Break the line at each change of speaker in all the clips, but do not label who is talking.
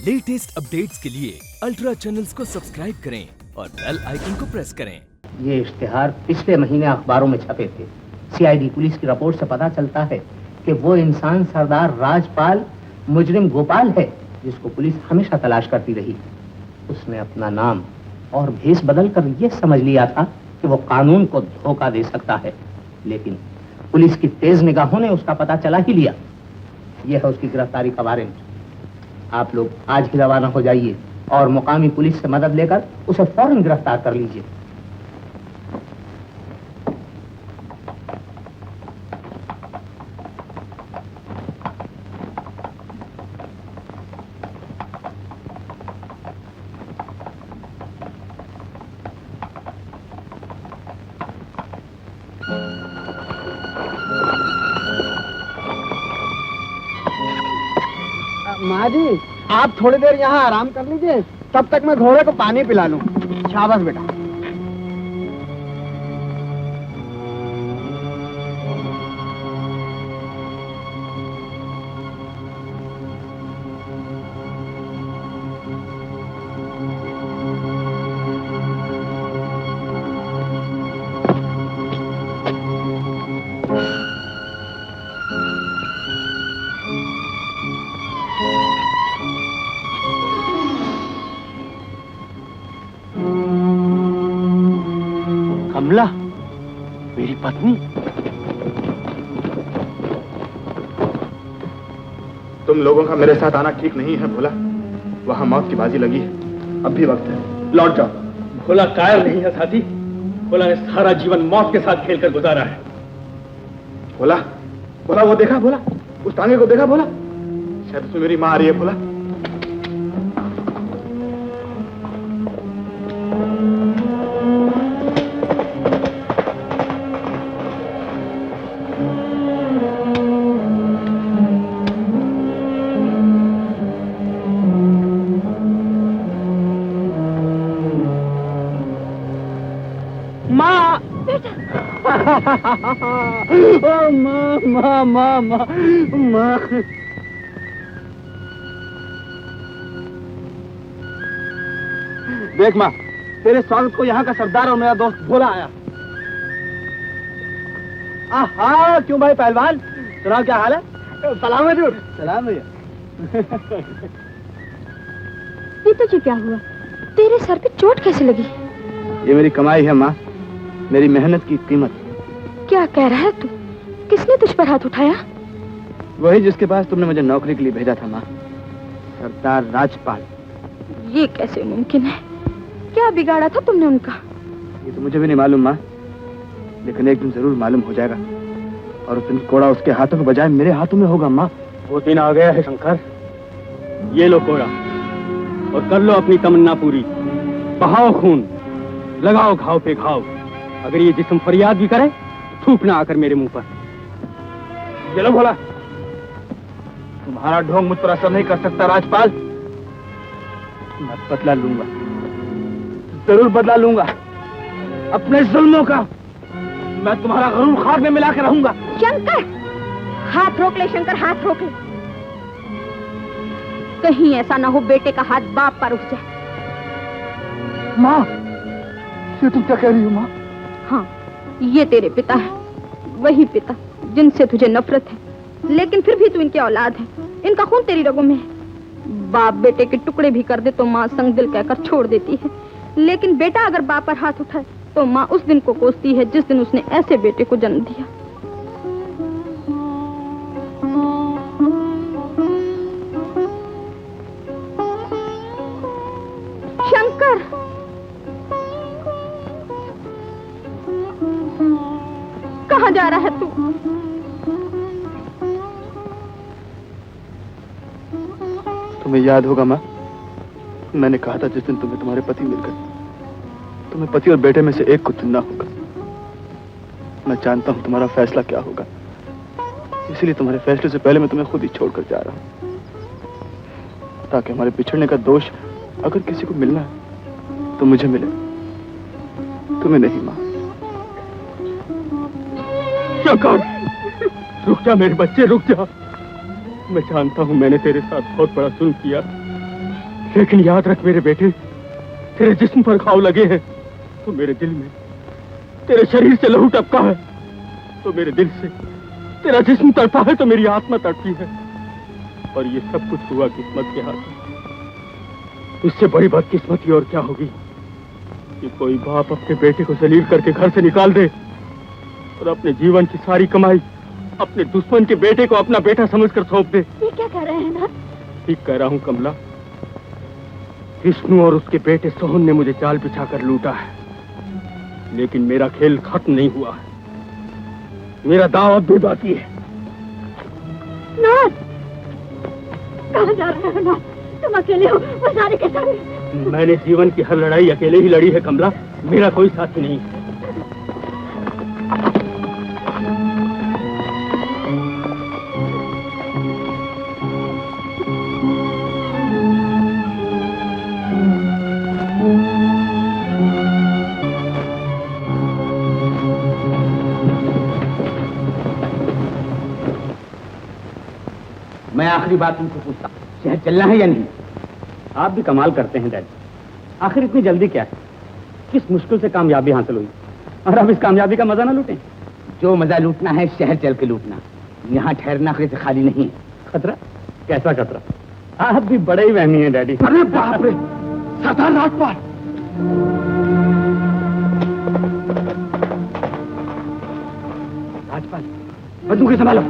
Latest updates के लिए ultra channels को सब्सक्राइब करें और बेल आइकन को प्रेस करें।
ये इश्तिहार पिछले महीने अखबारों में छपे थे। सीआईडी पुलिस की रिपोर्ट से पता चलता है कि वो इंसान सरदार राजपाल मुजरिम गोपाल है जिसको पुलिस हमेशा तलाश करती रही। उसने अपना नाम और भेष बदल कर ये समझ लिया था कि वो कानून को धोखा दे सकता है, लेकिन पुलिस की तेज निगाहों ने उसका पता चला ही लिया। यह है उसकी गिरफ्तारी का वारंट। आप लोग आज ही रवाना हो जाइए और मुकामी पुलिस से मदद लेकर उसे फौरन गिरफ्तार कर लीजिए।
माँ जी, आप थोड़ी देर यहाँ आराम कर लीजिए, तब तक मैं घोड़े को पानी पिला लूं। शाबाश बेटा।
कमला, मेरी पत्नी।
तुम लोगों का मेरे साथ आना ठीक नहीं है भोला। वहां मौत की बाजी लगी है, अब भी वक्त है, लौट जाओ।
भोला कायर नहीं है साथी। भोला ने सारा जीवन मौत के साथ खेलकर गुजारा है।
भोला, भोला वो देखा, भोला उस टांगे को देखा, भोला शायद उसमें मेरी माँ आ रही है। भोला
माँ, माँ, माँ, माँ। देख माँ, तेरे स्वागत को यहाँ का सरदार और मेरा दोस्त भोला आया। आहा, क्यों भाई पहलवान, सुनाओ क्या हाल है? सलाम हजूर। सलाम भैया।
ये तुझे क्या हुआ? तेरे सर पे चोट कैसे लगी?
ये मेरी कमाई है माँ, मेरी मेहनत की कीमत।
क्या कह रहा है तू? किसने तुझ पर हाथ उठाया?
वही जिसके पास तुमने मुझे नौकरी के लिए भेजा था माँ, सरदार राजपाल।
ये कैसे मुमकिन है? क्या बिगाड़ा था तुमने उनका?
ये तो मुझे भी नहीं मालूम माँ, लेकिन एक दिन जरूर मालूम हो जाएगा और उस दिन कोड़ा उसके हाथों के बजाय मेरे हाथों में होगा माँ।
वो दिन आ गया है शंकर। ये लो कोड़ा और कर लो अपनी तमन्ना पूरी। बहाओ खून, लगाओ घाव पे घाव। अगर ये जिस्म फरियाद भी करे, थूकना आकर मेरे मुंह पर।
ये लो भोला, तुम्हारा ढोंग मुझ पर असर नहीं कर सकता राजपाल। मैं बदला लूंगा, जरूर बदला लूंगा अपने जुल्मों का। मैं तुम्हारा गरूर खाक में मिला के रहूंगा।
शंकर, हाथ रोक ले शंकर, हाथ रोक ले। कहीं ऐसा ना हो बेटे का हाथ बाप पर उठ जाए।
माँ, ये तुम क्या कह रही हो माँ?
हाँ, ये तेरे पिता है, वही पिता जिनसे तुझे नफरत है, लेकिन फिर भी तू इनकी औलाद है। इनका खून तेरी रगों में है। बाप बेटे के टुकड़े भी कर दे तो माँ संग दिल कहकर छोड़ देती है, लेकिन बेटा अगर बाप पर हाथ उठाए तो माँ उस दिन को कोसती है जिस दिन उसने ऐसे बेटे को जन्म दिया। शंकर, कहाँ जा रहा है तू?
तुम्हें याद होगा माँ, मैंने कहा था जिस दिन तुम्हें तुम्हारे पति मिल गए, तुम्हें पति और बेटे में से एक को चुनना होगा। मैं जानता हूँ तुम्हारा फैसला क्या होगा, इसलिए तुम्हारे फैसले से पहले मैं तुम्हें खुद ही छोड़कर जा रहा हूँ, ताकि हमारे बिछड़ने का दोष अगर किसी को मिलना है तो मुझे मिले, तुम्हें नहीं माँ।
रुक जा मेरे बच्चे, रुक जा। मैं जानता हूँ मैंने तेरे साथ बहुत बड़ा जुल्म किया, लेकिन याद रख मेरे बेटे, तेरे जिस्म पर घाव लगे हैं तो मेरे दिल में, तेरे शरीर से लहू टपका है तो मेरे दिल से, तेरा जिस्म तड़पा है तो मेरी आत्मा तड़पी है। और ये सब कुछ हुआ किस्मत के हाथ। इससे बड़ी बदकिस्मती और क्या होगी कि कोई बाप अपने बेटे को जलील करके घर से निकाल दे और अपने जीवन की सारी कमाई अपने दुश्मन के बेटे को अपना बेटा समझकर सौंप दे।
ये क्या कह रहे हैं ना?
ठीक कह रहा हूं कमला। विष्णु और उसके बेटे सोहन ने मुझे जाल बिछाकर लूटा है, लेकिन मेरा खेल खत्म नहीं हुआ है। मेरा दाव अब भी बाकी है।
नाथ, कहाँ जा रहे हो नाथ? तुम अकेले हो, वो सारे के सारे।
मैंने जीवन की हर लड़ाई अकेले ही लड़ी है कमला, मेरा कोई साथी नहीं है।
मैं आखिरी बात तुमसे पूछता हूँ, शहर चलना है या नहीं?
आप भी कमाल करते हैं डैडी। आखिर इतनी जल्दी क्या है? किस मुश्किल से कामयाबी हासिल हुई और अब इस कामयाबी का मजा ना लूटें?
जो मजा लूटना है शहर चल के लूटना, यहाँ ठहरना खतरे से खाली नहीं है।
खतरा? कैसा खतरा? आप भी बड़े ही वहमी हैं डैडी।
अरे बाप रे, सरदार राजपाल!
राजपाल, बंदूक के संभालो।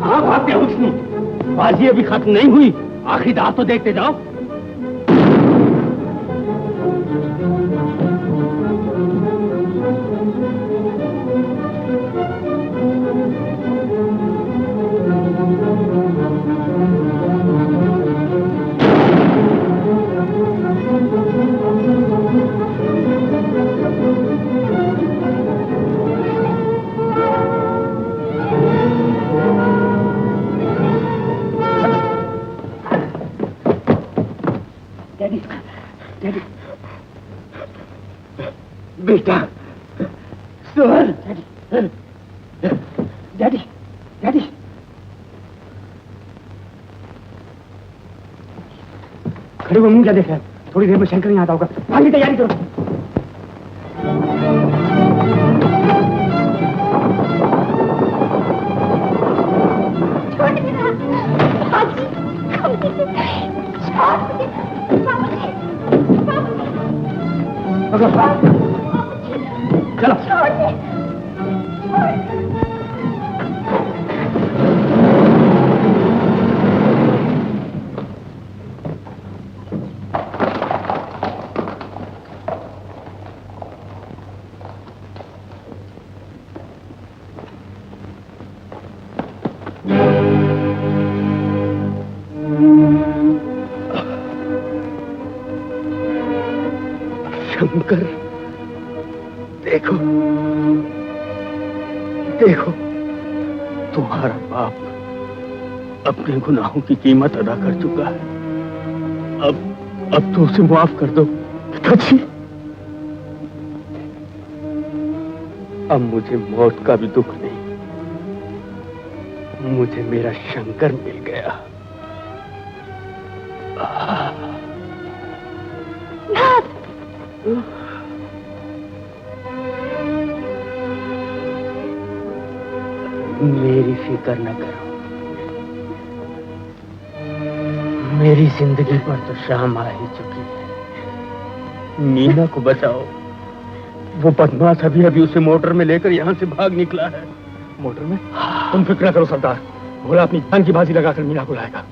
हाँ भागते हो विष्णु, बाजी अभी खत्म नहीं हुई, आखिरी दांव तो देखते जाओ।
बेटा, सोहर, डैडी, डैडी,
खड़े हुए मुंह क्या देख रहे हैं? थोड़ी देर में शंकर यहाँ आता होगा, भागने की तैयारी करो। चलो
शंकर, देखो देखो, तुम्हारा बाप अपने गुनाहों की कीमत अदा कर चुका है। अब तो उसे माफ कर दो पिताजी। अब मुझे मौत का भी दुख नहीं, मुझे मेरा शंकर मिल गया। मेरी फिक्र न करो, मेरी जिंदगी पर तो शाम आ ही चुकी है। मीना को बचाओ, वो बदमाश अभी अभी उसे मोटर में लेकर यहाँ से भाग निकला है।
मोटर में? तुम फिक्र न करो सरदार, भोला अपनी जान की बाजी लगाकर मीना को लाएगा।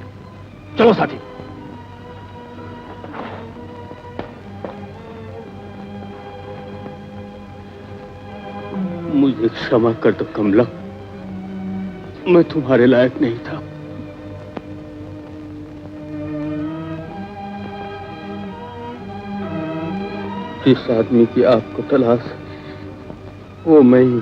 चलो साथी।
मुझे क्षमा कर दो कमला, मैं तुम्हारे लायक नहीं था। जिस आदमी की आपको तलाश वो मैं ही।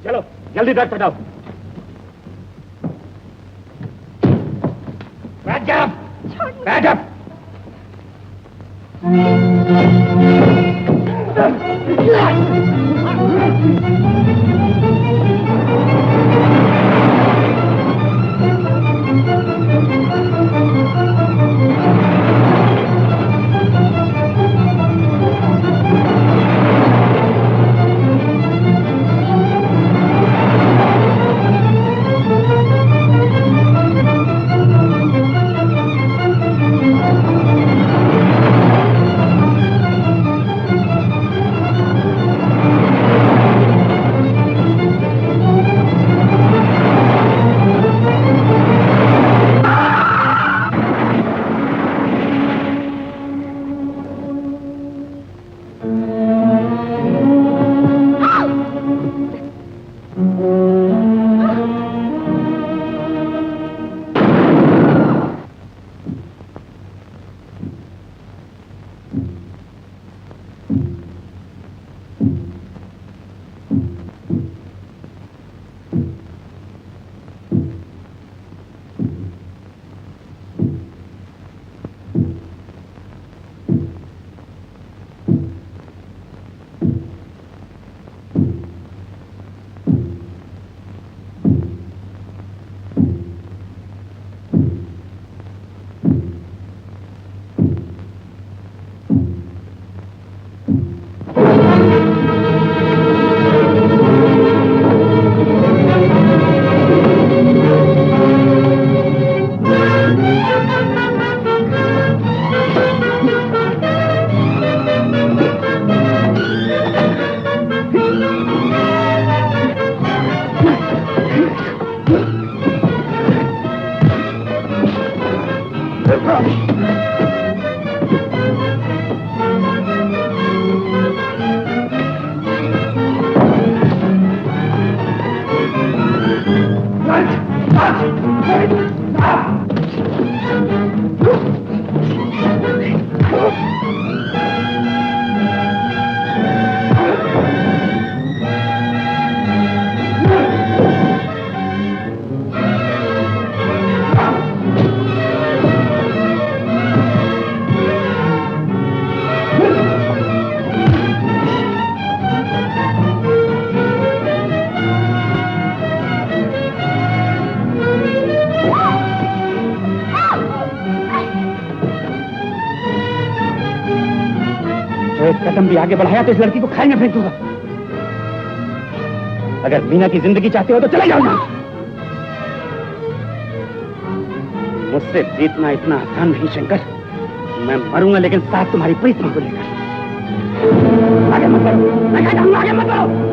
चलो जल्दी दर्द हटाओ। बैठ जाओ, बैठ जाओ। कदम भी आगे बढ़ाया तो इस लड़की को खाई में फेंक दूंगा। अगर मीना की जिंदगी चाहते हो तो चले जाओ यहाँ। मुझसे जीतना इतना आसान नहीं शंकर। मैं मरूंगा लेकिन साथ तुम्हारी प्रीतमा को लेकर। आगे मत बढ़ो, मैं कहता हूं आगे मत बढ़ो।